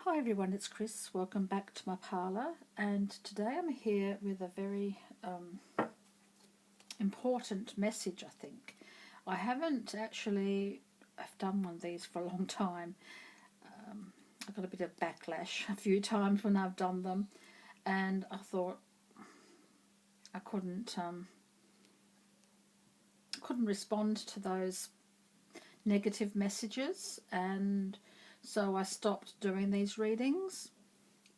Hi everyone, it's Chris. Welcome back to my parlour, and today I'm here with a very important message, I think. I haven't actually I've done one of these for a long time. I got a bit of backlash a few times when I've done them, and I thought I couldn't respond to those negative messages, and so I stopped doing these readings.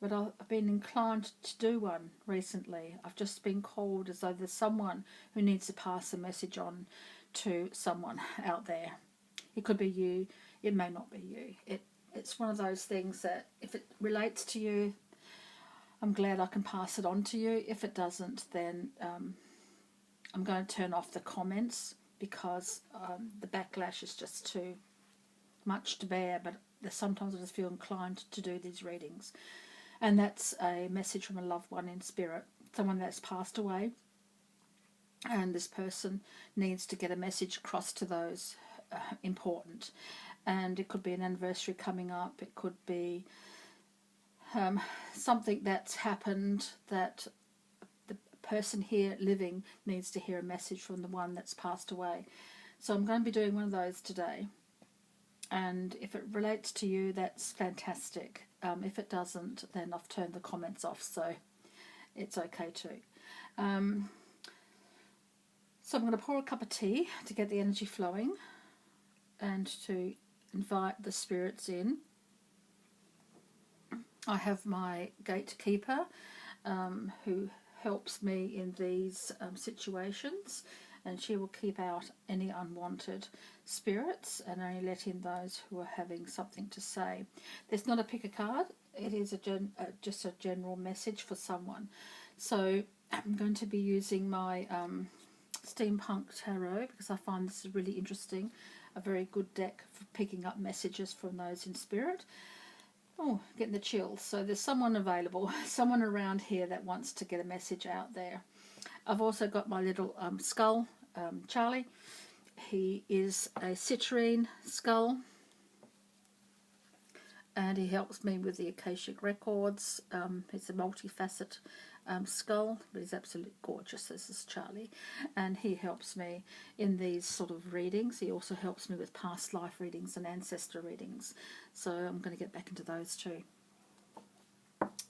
But I've been inclined to do one recently. I've just been called as though there's someone who needs to pass a message on to someone out there. It could be you, it may not be you. It's one of those things that if it relates to you, I'm glad I can pass it on to you. If it doesn't, then I'm going to turn off the comments because the backlash is just too much to bear. But sometimes I just feel inclined to do these readings. And that's a message from a loved one in spirit, someone that's passed away, and this person needs to get a message across to those important. And it could be an anniversary coming up, it could be something that's happened that the person here living needs to hear a message from the one that's passed away. So I'm going to be doing one of those today. And if it relates to you, that's fantastic. If it doesn't, then I've turned the comments off, so it's okay too. So I'm going to pour a cup of tea to get the energy flowing and to invite the spirits in. I have my gatekeeper who helps me in these situations, and she will keep out any unwanted spirits and only let in those who are having something to say. There's not a pick a card, it is just a general message for someone. So I'm going to be using my Steampunk Tarot because I find this is really interesting, a very good deck for picking up messages from those in spirit. Oh, getting the chills. So there's someone available, someone around here that wants to get a message out there. I've also got my little skull, Charlie. He is a citrine skull, and he helps me with the Akashic Records. It's a multifaceted skull, but he's absolutely gorgeous. This is Charlie, and he helps me in these sort of readings. He also helps me with past life readings and ancestor readings, so I'm going to get back into those too.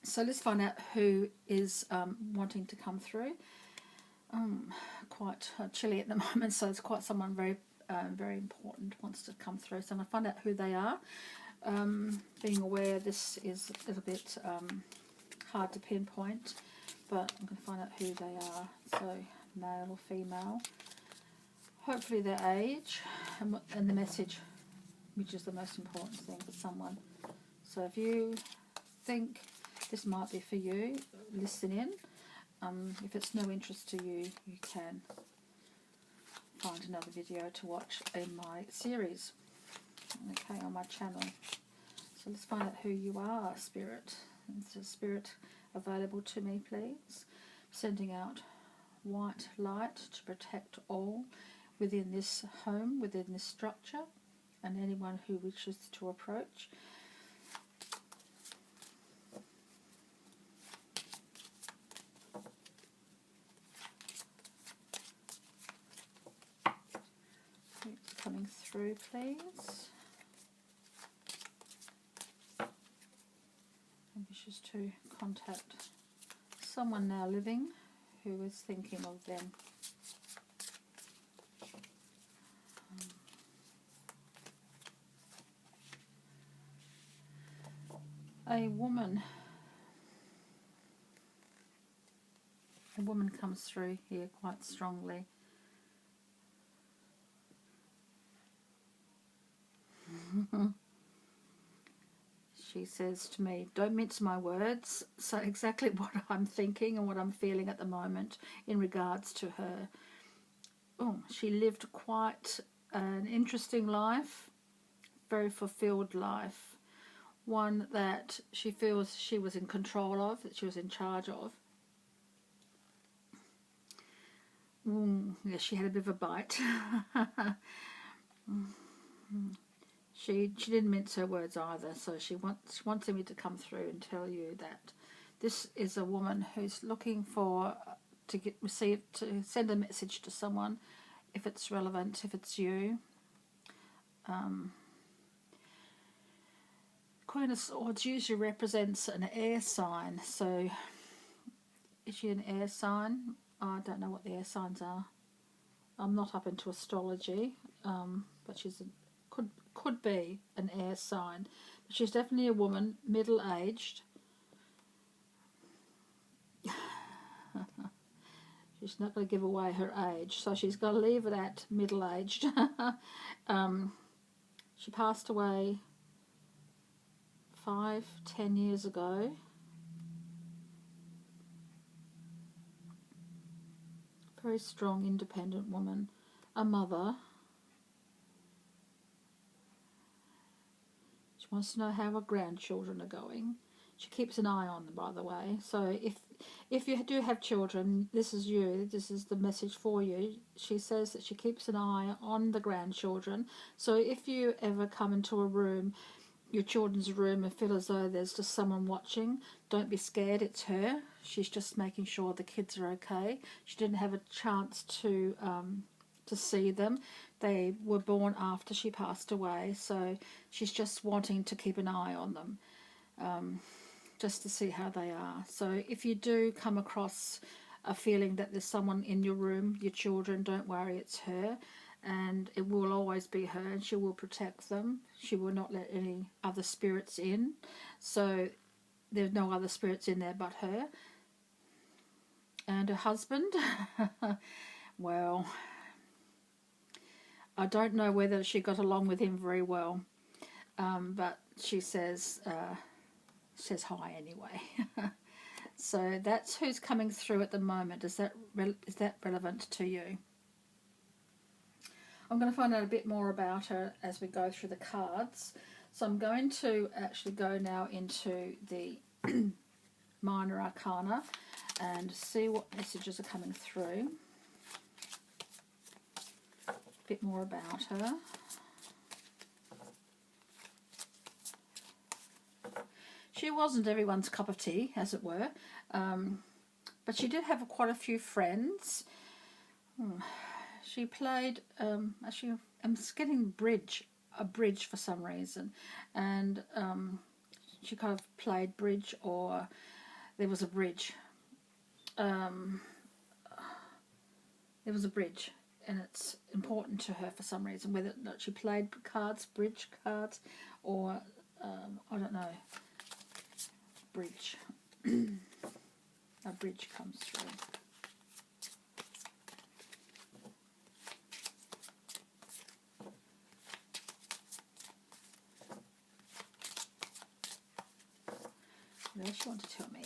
So let's find out who is wanting to come through. Quite chilly at the moment, so it's quite someone very very important wants to come through. So I'm going to find out who they are. Being aware this is a little bit hard to pinpoint, but I'm going to find out who they are. So male or female, hopefully their age and the message, which is the most important thing for someone. So if you think this might be for you, listen in. If it's no interest to you, you can find another video to watch in my series, okay, on my channel. So let's find out who you are, Spirit. Is a Spirit available to me, please? Sending out white light to protect all within this home, within this structure, and anyone who wishes to approach. It's coming through, please. And wishes to contact someone now living who is thinking of them. A woman comes through here quite strongly. She says to me, don't mince my words, so exactly what I'm thinking and what I'm feeling at the moment in regards to her. Oh, she lived quite an interesting life, very fulfilled life, one that she feels she was in control of, that she was in charge of. Yeah, she had a bit of a bite. She didn't mince her words either, so she wanted me to come through and tell you that this is a woman who's looking for to send a message to someone, if it's relevant, if it's you. Queen of Swords usually represents an air sign, so is she an air sign? I don't know what the air signs are. I'm not up into astrology, but she's could be an air sign. But she's definitely a woman, middle-aged. She's not going to give away her age, so she's got to leave it at middle-aged. She passed away 5-10 years ago. Very strong, independent woman, a mother. She wants to know how her grandchildren are going. She keeps an eye on them, by the way. So if you do have children, this is you. This is the message for you. She says that she keeps an eye on the grandchildren. So if you ever come into a room, your children's room, and feel as though there's just someone watching, don't be scared. It's her. She's just making sure the kids are okay. She didn't have a chance to see them. They were born after she passed away, so she's just wanting to keep an eye on them, just to see how they are. So if you do come across a feeling that there's someone in your room, your children, don't worry, it's her, and it will always be her, and she will protect them. She will not let any other spirits in, so there's no other spirits in there but her. And her husband, well, I don't know whether she got along with him very well, but she says hi anyway. So that's who's coming through at the moment. Is that relevant to you? I'm going to find out a bit more about her as we go through the cards. So I'm going to actually go now into the Minor Arcana and see what messages are coming through. A bit more about her. She wasn't everyone's cup of tea, as it were, but she did have quite a few friends. She played, actually, I'm getting a bridge for some reason, and she kind of played bridge, or there was a bridge. There was a bridge, and it's important to her for some reason, whether or not she played bridge cards, or I don't know, bridge. A bridge comes through. What else you want to tell me?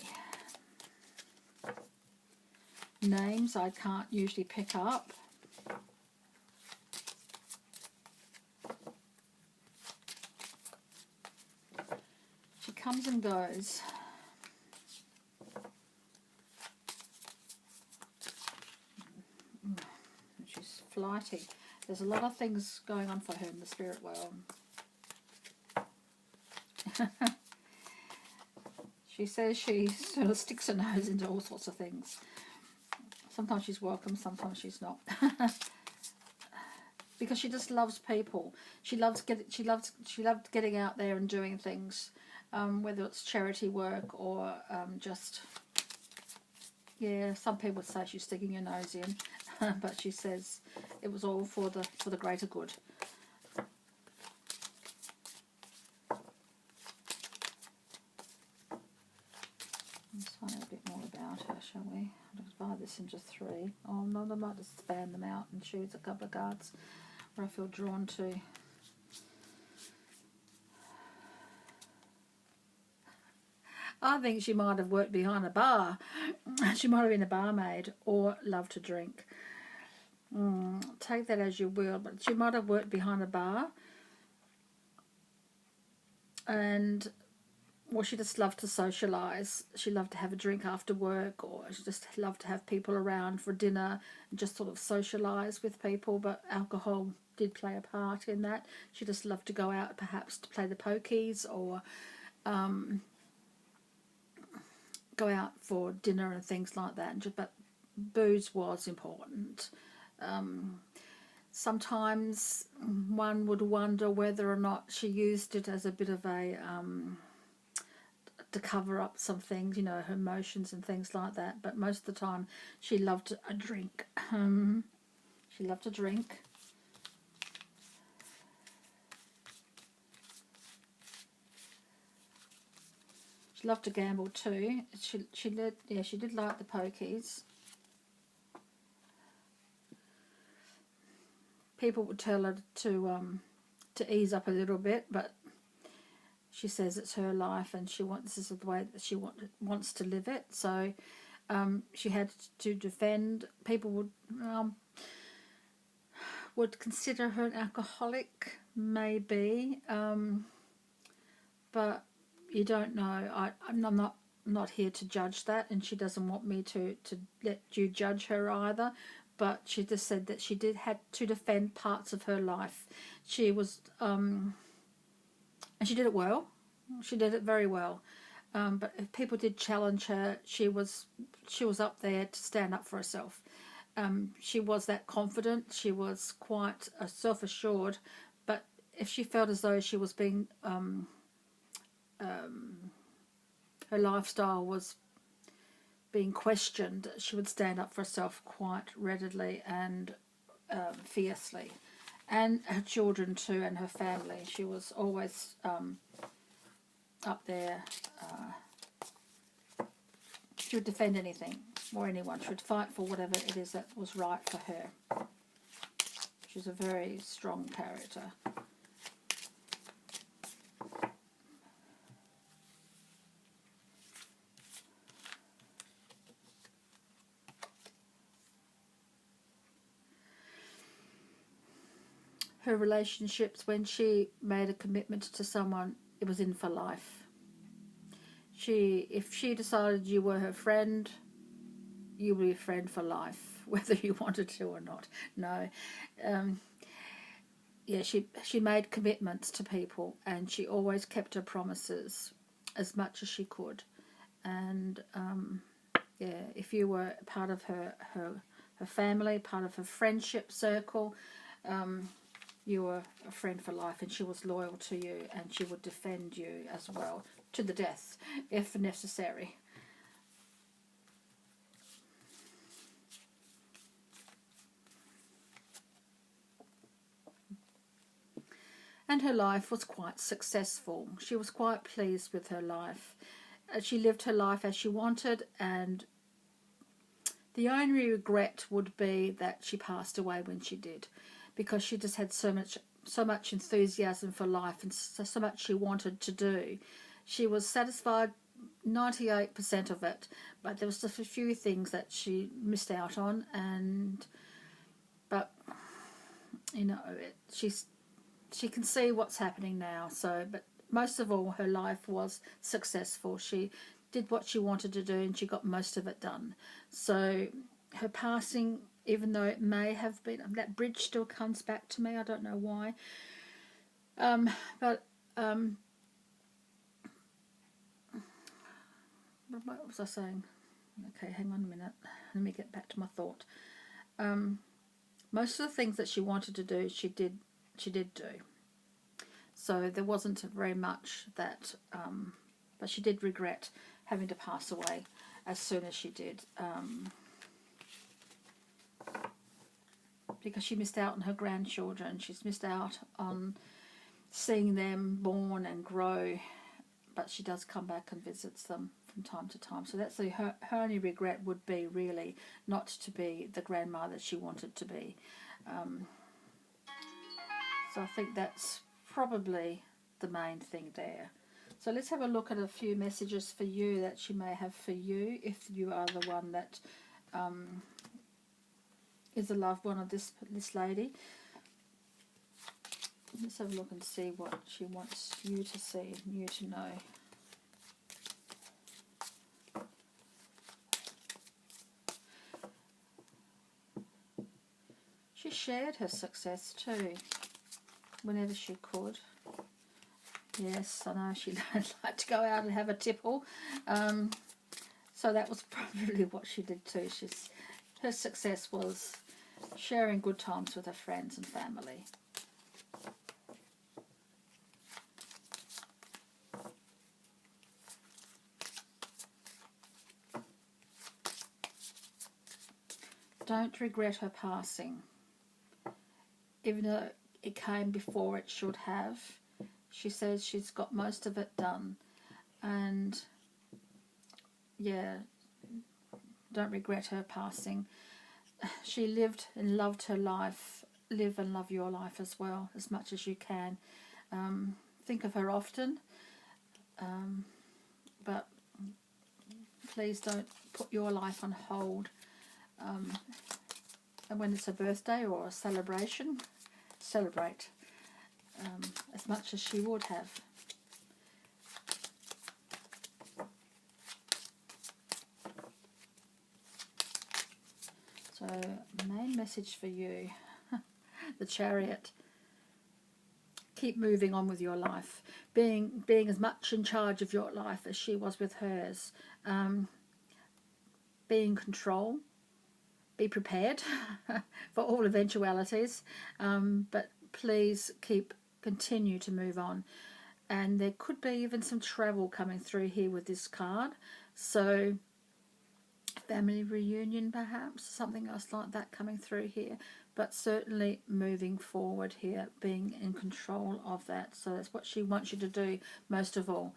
Names I can't usually pick up. She comes and goes. She's flighty. There's a lot of things going on for her in the spirit world. She says she sort of sticks her nose into all sorts of things. Sometimes she's welcome, sometimes she's not. Because she just loves people. She loved getting out there and doing things, whether it's charity work or just, yeah, some people would say she's sticking her nose in, but she says it was all for the greater good. Let's find out a bit more about her, shall we? Let's buy this into 3. Oh no, I might just span them out and choose a couple of cards where I feel drawn to. I think she might have worked behind a bar. She might have been a barmaid or loved to drink. Take that as you will, but she might have worked behind a bar, and well, she just loved to socialise. She loved to have a drink after work, or she just loved to have people around for dinner and just sort of socialise with people. But alcohol did play a part in that. She just loved to go out perhaps to play the pokies, or go out for dinner and things like that. But booze was important. Sometimes one would wonder whether or not she used it as a bit of a to cover up some things, you know, her emotions and things like that. But most of the time, she loved a drink. She loved to drink. She loved to gamble too. She did like the pokies. People would tell her to ease up a little bit, but she says it's her life and this is the way that she wants to live it. So she had to defend. People would consider her an alcoholic, maybe, but you don't know. I'm not here to judge that, and she doesn't want me to let you judge her either. But she just said that she had to defend parts of her life. She was, and she did it well. She did it very well. But if people did challenge her, she was up there to stand up for herself. She was that confident. She was quite self-assured. But if she felt as though she was being, her lifestyle was being questioned, she would stand up for herself quite readily and fiercely, and her children too, and her family. She was always up there. She would defend anything or anyone. She would fight for whatever it is that was right for her. She's a very strong character. Her relationships, when she made a commitment to someone, it was in for life. If she decided you were her friend, you were a friend for life, whether you wanted to or not. No. She made commitments to people, and she always kept her promises as much as she could. And if you were part of her family, part of her friendship circle, you were a friend for life, and she was loyal to you, and she would defend you as well, to the death, if necessary. And her life was quite successful. She was quite pleased with her life. She lived her life as she wanted, and the only regret would be that she passed away when she did, because she just had so much enthusiasm for life, and so much she wanted to do. She was satisfied 98% of it, but there was just a few things that she missed out on, but you know, she can see what's happening now. So, but most of all, her life was successful. She did what she wanted to do, and she got most of it done. So her passing, even though it may have been, that bridge still comes back to me. I don't know why. What was I saying? Okay, hang on a minute. Let me get back to my thought. Most of the things that she wanted to do, she did do. So there wasn't very much that, but she did regret having to pass away as soon as she did. Because she missed out on her grandchildren. She's missed out on seeing them born and grow, but she does come back and visits them from time to time. So that's her only regret would be really not to be the grandmother she wanted to be. So I think that's probably the main thing there. So let's have a look at a few messages for you that she may have for you, if you are the one that is a loved one of this lady. Let's have a look and see what she wants you to see, you to know. She's shared her success too, whenever she could. Yes, I know she don't like to go out and have a tipple. So that was probably what she did too. Her success was sharing good times with her friends and family. Don't regret her passing. Even though it came before it should have, she says she's got most of it done. And yeah, don't regret her passing. She lived and loved her life. Live and love your life as well, as much as you can. Think of her often, but please don't put your life on hold. And when it's a birthday or a celebration, celebrate as much as she would have. So, main message for you, the Chariot. Keep moving on with your life, being as much in charge of your life as she was with hers. Be in control. Be prepared for all eventualities, but please continue to move on. And there could be even some travel coming through here with this card. So family reunion perhaps, something else like that coming through here. But certainly moving forward here, being in control of that. So that's what she wants you to do most of all.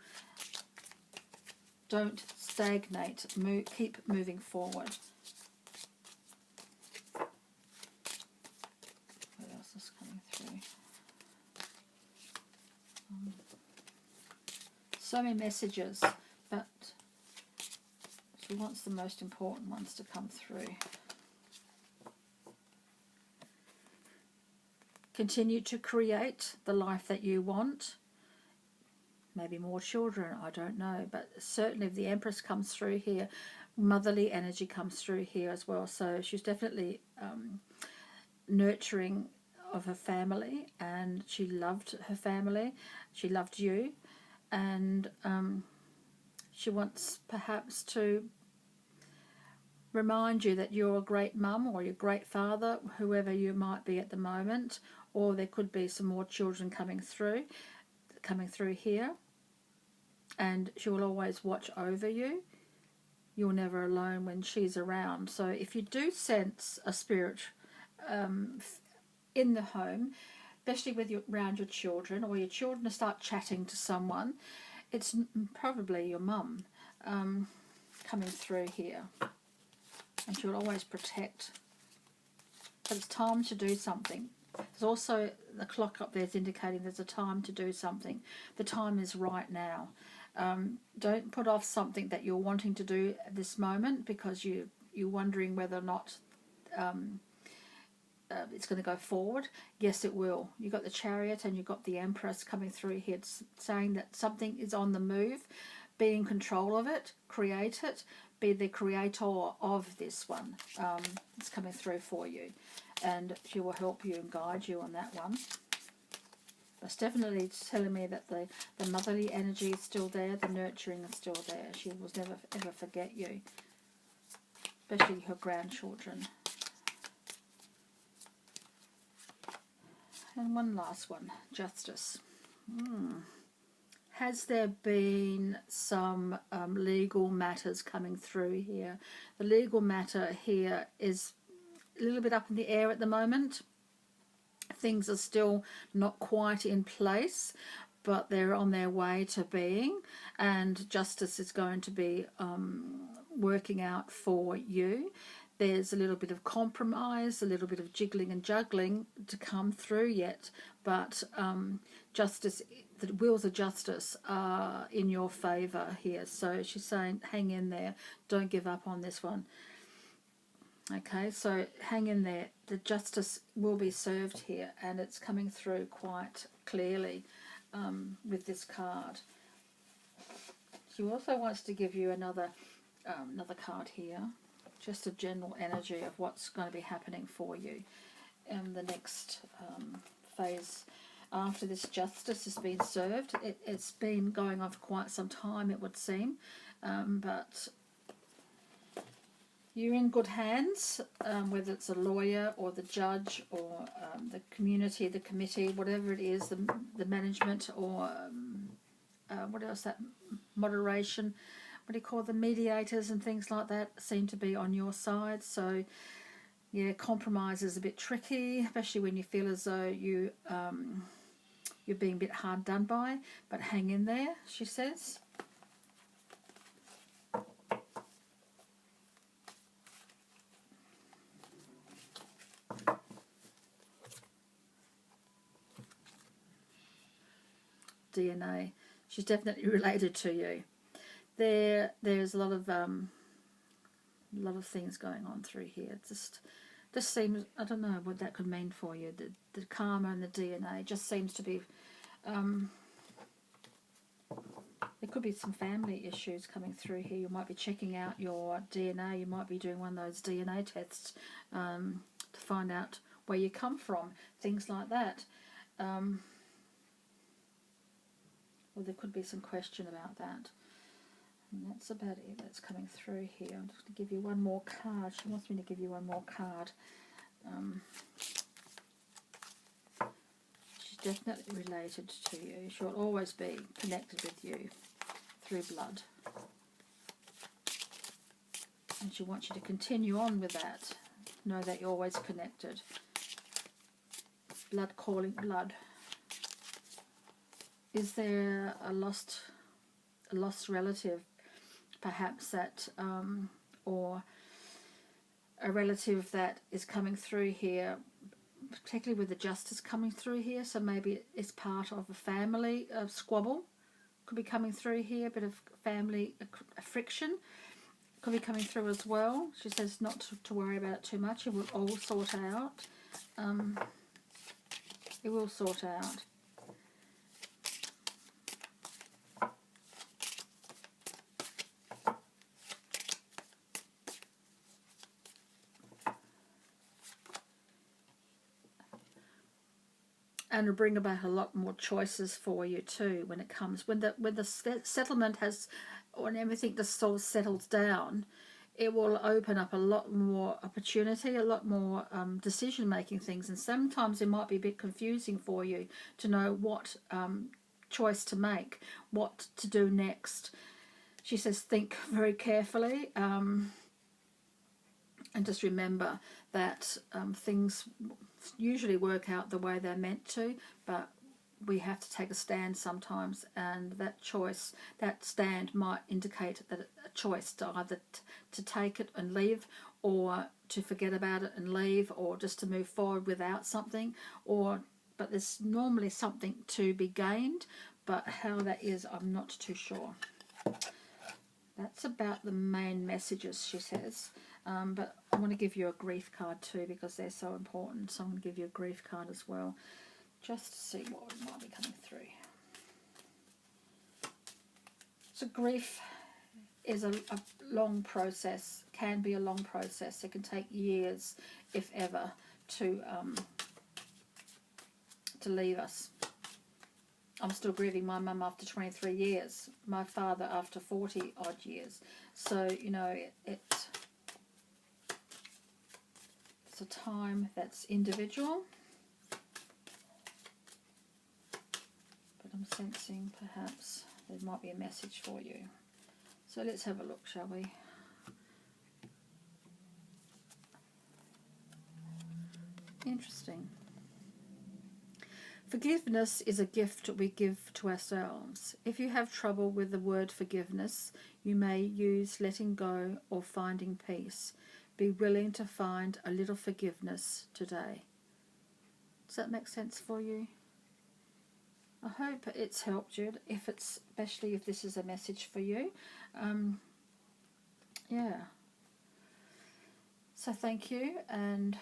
Don't stagnate. Keep moving forward. What else is coming through? So many messages, but she wants the most important ones to come through. Continue to create the life that you want. Maybe more children, I don't know. But certainly if the Empress comes through here, motherly energy comes through here as well. So she's definitely nurturing of her family, and she loved her family. She loved you. And she wants perhaps to remind you that you're a great mum or you're a great father, whoever you might be at the moment, or there could be some more children coming through here, and she will always watch over you. You're never alone when she's around. So if you do sense a spirit in the home, especially around your children, or your children start chatting to someone, it's probably your mum coming through here. And she will always protect. But it's time to do something. There's also the clock up there is indicating there's a time to do something. The time is right now. Don't put off something that you're wanting to do at this moment because you're wondering whether or not it's going to go forward. Yes, it will. You've got the Chariot and you've got the Empress coming through here. It's saying that something is on the move. Be in control of it. Create it. Be the creator of this one. It's coming through for you. And she will help you and guide you on that one. It's definitely telling me that the motherly energy is still there. The nurturing is still there. She will never ever forget you. Especially her grandchildren. And one last one. Justice. Has there been some legal matters coming through here? The legal matter here is a little bit up in the air at the moment. Things are still not quite in place, but they're on their way to being, and justice is going to be working out for you. There's a little bit of compromise, a little bit of jiggling and juggling to come through yet, but justice, the wheels of justice are in your favour here. So she's saying, hang in there, don't give up on this one. Okay, so hang in there. The justice will be served here, and it's coming through quite clearly with this card. She also wants to give you another card here, just a general energy of what's going to be happening for you. the next phase after this justice has been served. It's been going on for quite some time, it would seem, but you're in good hands, whether it's a lawyer or the judge or the community, the committee, whatever it is, the management or what else, that moderation, what do you call the mediators and things like that seem to be on your side. So yeah, compromise is a bit tricky, especially when you feel as though you're being a bit hard done by, but hang in there, she says. DNA. She's definitely related to you. There's a lot of things going on through here. It just seems, I don't know what that could mean for you. The karma and the DNA just seems to be. There could be some family issues coming through here. You might be checking out your DNA. You might be doing one of those DNA tests to find out where you come from. Things like that. Well, there could be some question about that. And that's about it that's coming through here. I'm just going to give you one more card. She wants me to give you one more card. She's definitely related to you. She'll always be connected with you through blood. And she wants you to continue on with that. Know that you're always connected. Blood calling blood. Is there a lost relative, perhaps, that or a relative that is coming through here, particularly with the justice coming through here? So maybe it's part of a family squabble. Could be coming through here. A bit of family friction could be coming through as well. She says not to worry about it too much. It will all sort out. It will sort out. And it'll bring about a lot more choices for you too when it comes, when the settlement has, when everything just sort of settles down, it will open up a lot more opportunity, a lot more decision making things, and sometimes it might be a bit confusing for you to know what choice to make, what to do next. She says think very carefully, and just remember that things usually work out the way they're meant to, but we have to take a stand sometimes, and that choice, that stand might indicate that a choice to either to take it and leave, or to forget about it and leave, or just to move forward without something, but there's normally something to be gained, but how that is, I'm not too sure. That's about the main messages, she says. But I want to give you a grief card too, because they're so important. So I'm going to give you a grief card as well, just to see what might be coming through. So grief is a long process, can be a long process. It can take years, if ever, to leave us. I'm still grieving my mum after 23 years, my father after 40 odd years. So, you know, it's a time that's individual, but I'm sensing perhaps there might be a message for you. So let's have a look, shall we? Interesting. Forgiveness is a gift we give to ourselves. If you have trouble with the word forgiveness, you may use letting go or finding peace. Be willing to find a little forgiveness today. Does that make sense for you? I hope it's helped you, especially if this is a message for you. Yeah. So thank you and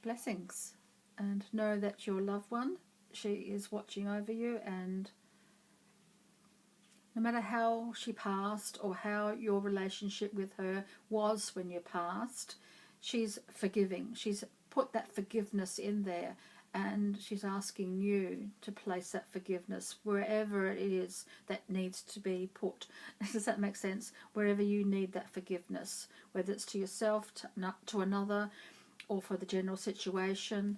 blessings. And know that your loved one, she is watching over you, and no matter how she passed or how your relationship with her was when you passed, she's forgiving. She's put that forgiveness in there, and she's asking you to place that forgiveness wherever it is that needs to be put. Does that make sense? Wherever you need that forgiveness, whether it's to yourself, to another, or for the general situation.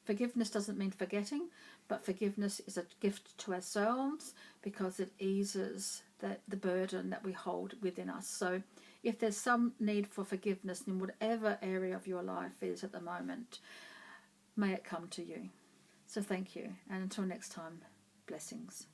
Forgiveness doesn't mean forgetting, but forgiveness is a gift to ourselves because it eases the burden that we hold within us. So if there's some need for forgiveness in whatever area of your life is at the moment, may it come to you. So thank you, and until next time, blessings.